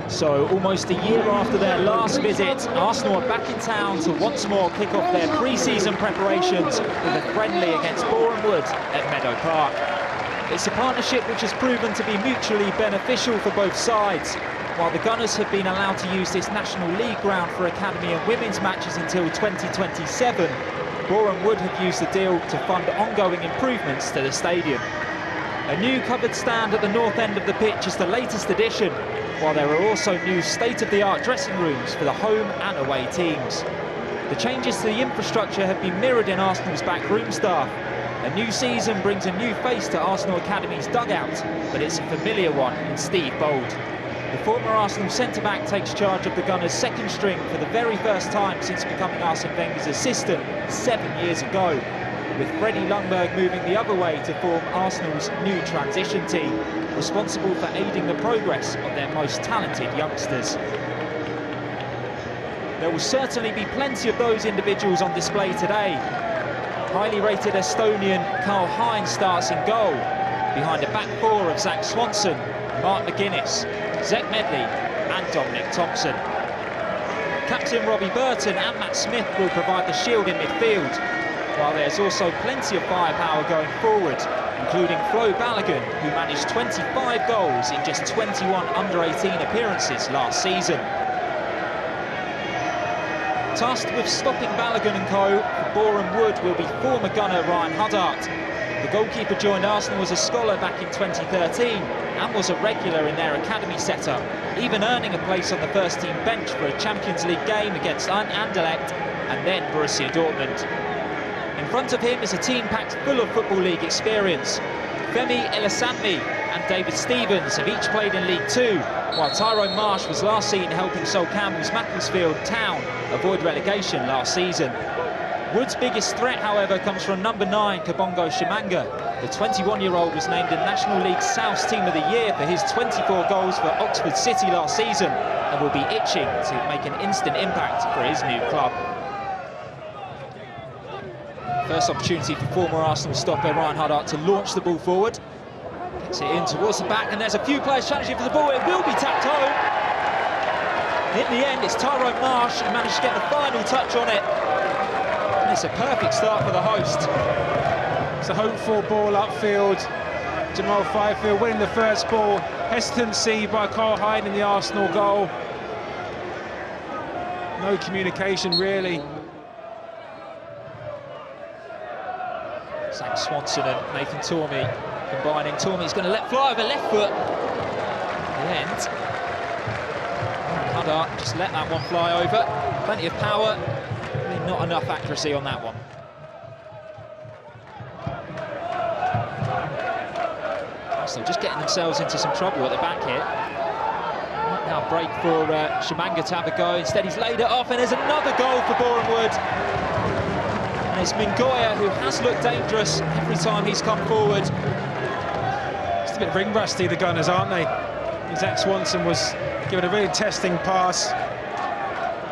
So, almost a year after their last visit, Arsenal are back in town to once more kick off their pre-season preparations with a friendly against Boreham Wood at Meadow Park. It's a partnership which has proven to be mutually beneficial for both sides. While the Gunners have been allowed to use this National League ground for academy and women's matches until 2027, Boreham Wood have used the deal to fund ongoing improvements to the stadium. A new covered stand at the north end of the pitch is the latest addition, while there are also new state-of-the-art dressing rooms for the home and away teams. The changes to the infrastructure have been mirrored in Arsenal's backroom staff. A new season brings a new face to Arsenal Academy's dugout, but it's a familiar one in Steve Bold. The former Arsenal centre-back takes charge of the Gunners' second string for the very first time since becoming Arsene Wenger's assistant 7 years ago, with Freddie Ljungberg moving the other way to form Arsenal's new transition team, responsible for aiding the progress of their most talented youngsters. There will certainly be plenty of those individuals on display today. Highly rated Estonian Karl Hein starts in goal, behind a back four of Zak Swanson, Mark McGuiness, Jech Medley and Dominic Thompson. Captain Robbie Burton and Matt Smith will provide the shield in midfield, while there's also plenty of firepower going forward, including Flo Balogun, who managed 25 goals in just 21 under-18 appearances last season. Tasked with stopping Balogun and co, Boreham Wood will be former gunner Ryan Huddart. The goalkeeper joined Arsenal as a scholar back in 2013 and was a regular in their academy setup, even earning a place on the first-team bench for a Champions League game against Anderlecht and then Borussia Dortmund. In front of him is a team packed full of Football League experience. Femi Ilesanmi and David Stevens have each played in League Two, while Tyrone Marsh was last seen helping Sol Campbell's Macclesfield Town avoid relegation last season. Wood's biggest threat, however, comes from number 9, Kabongo Tshimanga. The 21-year-old was named the National League South's Team of the Year for his 24 goals for Oxford City last season and will be itching to make an instant impact for his new club. First opportunity for former Arsenal stopper Ryan Huddart to launch the ball forward. Gets it in towards the back, and there's a few players challenging for the ball. It will be tapped home. In the end, it's Tyrone Marsh who managed to get the final touch on it. And it's a perfect start for the host. It's a hopeful ball upfield. Jamal Fyfield winning the first ball. Hesitancy by Karl Hein in the Arsenal goal. No communication, really. Zak Swanson and Nathan Tormey combining. Tormey's going to let fly over left foot. In the end, Huddart just let that one fly over. Plenty of power, really not enough accuracy on that one. Arsenal just getting themselves into some trouble at the back here. Might now break for Tshimanga to have a go. Instead, he's laid it off, and there's another goal for Boreham Wood. And it's Mingoia who has looked dangerous every time he's come forward. Just a bit ring rusty, the Gunners, aren't they? Zak Swanson was given a really testing pass,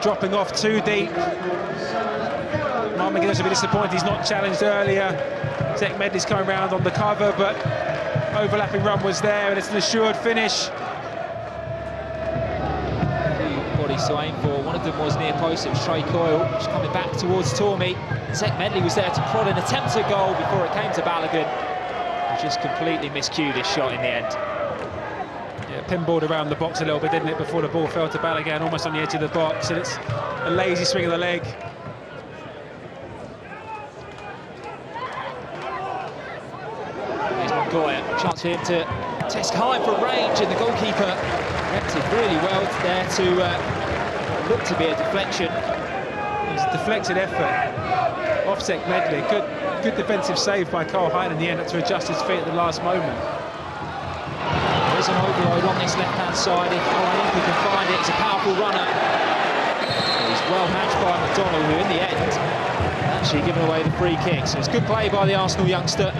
dropping off too deep. Mark McGuiness will be disappointed he's not challenged earlier. Zech Medley's coming round on the cover, but overlapping run was there, and it's an assured finish. Bodies to aim for. One of them was near post. It was Trae Coyle, just coming back towards Tormey. Zech Medley was there to prod an attempt at goal before it came to Balogun. He just completely miscued his shot in the end. Yeah, pinballed around the box a little bit, didn't it, before the ball fell to Balogun, almost on the edge of the box, and it's a lazy swing of the leg. There's Mingoia, chance for him to test high for range, and the goalkeeper reacted really well there to look to be a deflection. It was a deflected effort off Zech Medley. Good defensive save by Karl Hein in the end to adjust his feet at the last moment. There's an overload on this left-hand side. If Olayinka can find it, it's a powerful runner. He's well matched by McDonnell, who in the end actually given away the free kick. So it's good play by the Arsenal youngster.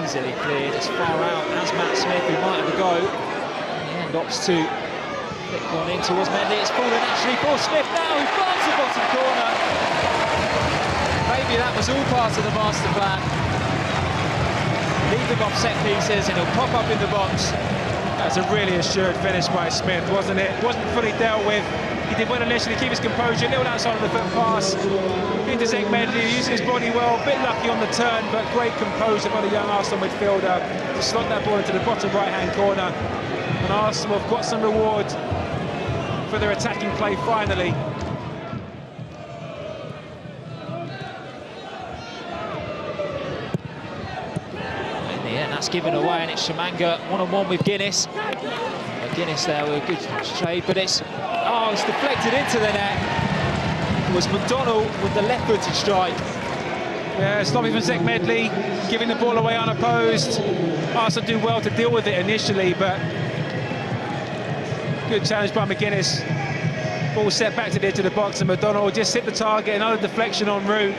Easily cleared as far out as Matt Smith, who might have a go. In the end, opts to flick one in towards Medley. It's fallen actually for Smith now, who finds the bottom corner. maybe that was all part of the master plan. Leave them off set pieces and he'll pop up in the box. That's a really assured finish by Smith, wasn't it? Wasn't fully dealt with. He did well initially, keep his composure, a little outside of the foot pass. Into Zech Medley, using his body well, a bit lucky on the turn, but great composure by the young Arsenal midfielder to slot that ball into the bottom right-hand corner. And Arsenal have got some reward for their attacking play finally. In the end, that's given away, and it's Tshimanga one-on-one with Guinness. Guinness there with a good trade, but it's deflected into the net. It was McDonnell with the left-footed strike. Yeah, sloppy from Zech Medley, giving the ball away unopposed. Arsenal do well to deal with it initially, but good challenge by McGuinness. Ball set back to the edge of the box, and McDonnell just hit the target. Another deflection en route.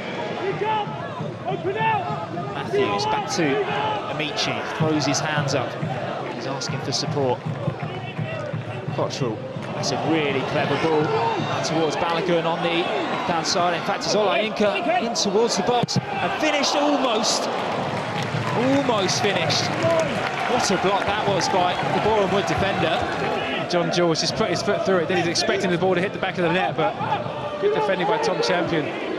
Matthews back to Amaechi, throws his hands up. He's asking for support. Cottrell, that's a really clever ball. And towards Balogun on the left-hand side. In fact, it's Olayinka in towards the box and finished almost finished. What a block that was by the Boreham Wood defender. John-Jules just put his foot through it. Then he's expecting the ball to hit the back of the net, but good defending by Tom Champion.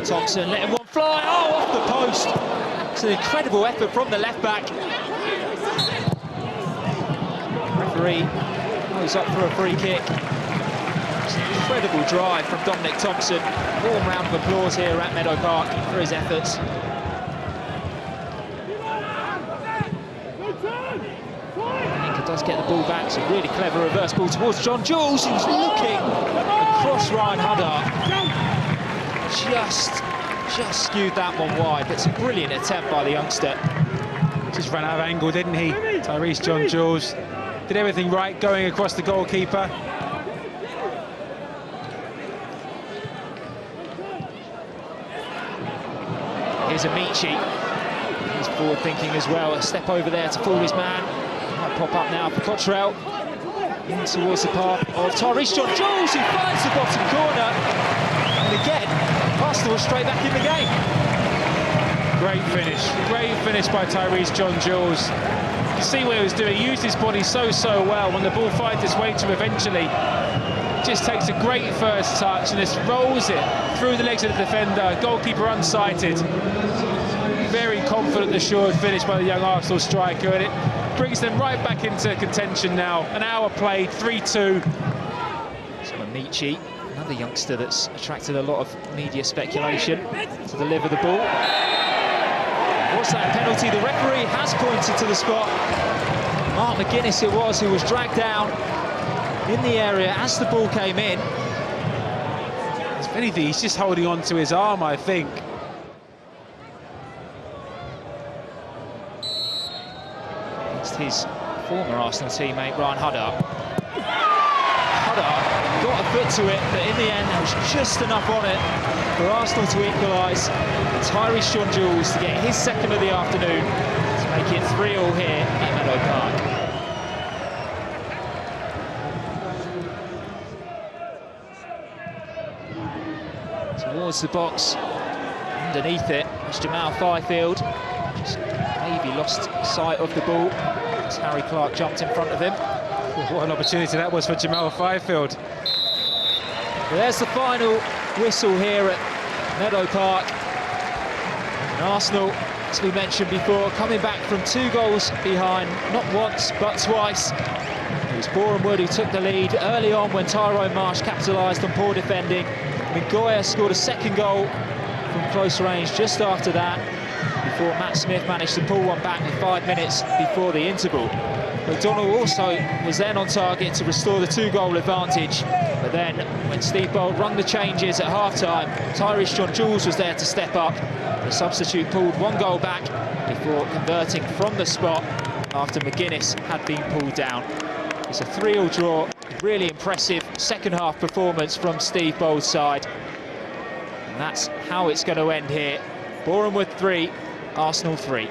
Thompson letting one fly, off the post. It's an incredible effort from the left back. Referee goes up for a free kick. It's an incredible drive from Dominic Thompson. Warm round of applause here at Meadow Park for his efforts. Olayinka does get the ball back, so really clever reverse ball towards John-Jules, who's looking across Ryan Huddart. Just skewed that one wide, but it's a brilliant attempt by the youngster. Just ran out of angle, didn't he? Tyrese John-Jules did everything right, going across the goalkeeper. Here's Amaechi. He's forward thinking as well. A step over there to fool his man. Might pop up now for Cottrell. In towards the path of Tyrese John-Jules, who finds the bottom corner. And again, Arsenal straight back in the game. Great finish by Tyrese John-Jules. You see what he was doing, he used his body so well. When the ball finds its way to him eventually, just takes a great first touch and just rolls it through the legs of the defender, goalkeeper unsighted. Very confident, assured finish by the young Arsenal striker, and it brings them right back into contention now. An hour played, 3-2. So Amaechi, another youngster that's attracted a lot of media speculation, to deliver the ball. What's that penalty? The referee has pointed to the spot. Mark McGuiness it was who was dragged down in the area as the ball came in. If anything, he's just holding on to his arm, I think. It's his former Arsenal teammate, Ryan Huddart. Huddart got a foot to it, but in the end there was just enough on it for Arsenal to equalise. Tyrese John-Jules to get his second of the afternoon to make it 3-3 here at Meadow Park. Towards the box, underneath it, was Jamal Fyfield. Just maybe lost sight of the ball as Harry Clarke jumped in front of him. What an opportunity that was for Jamal Fyfield. Well, there's the final whistle here at Meadow Park. And Arsenal, as we mentioned before, coming back from 2 goals behind, not once but twice. It was Boreham Wood who took the lead early on when Tyrone Marsh capitalised on poor defending. Mingoia scored a second goal from close range just after that, before Matt Smith managed to pull one back with 5 minutes before the interval. McDonnell also was then on target to restore the 2-goal advantage, but then when Steve Bold rung the changes at half-time, Tyrese John-Jules was there to step up. The substitute pulled 1 goal back before converting from the spot after McGuinness had been pulled down. It's a 3-3 draw. Really impressive second-half performance from Steve Bold's side. And that's how it's going to end here. Boreham Wood 3, Arsenal 3.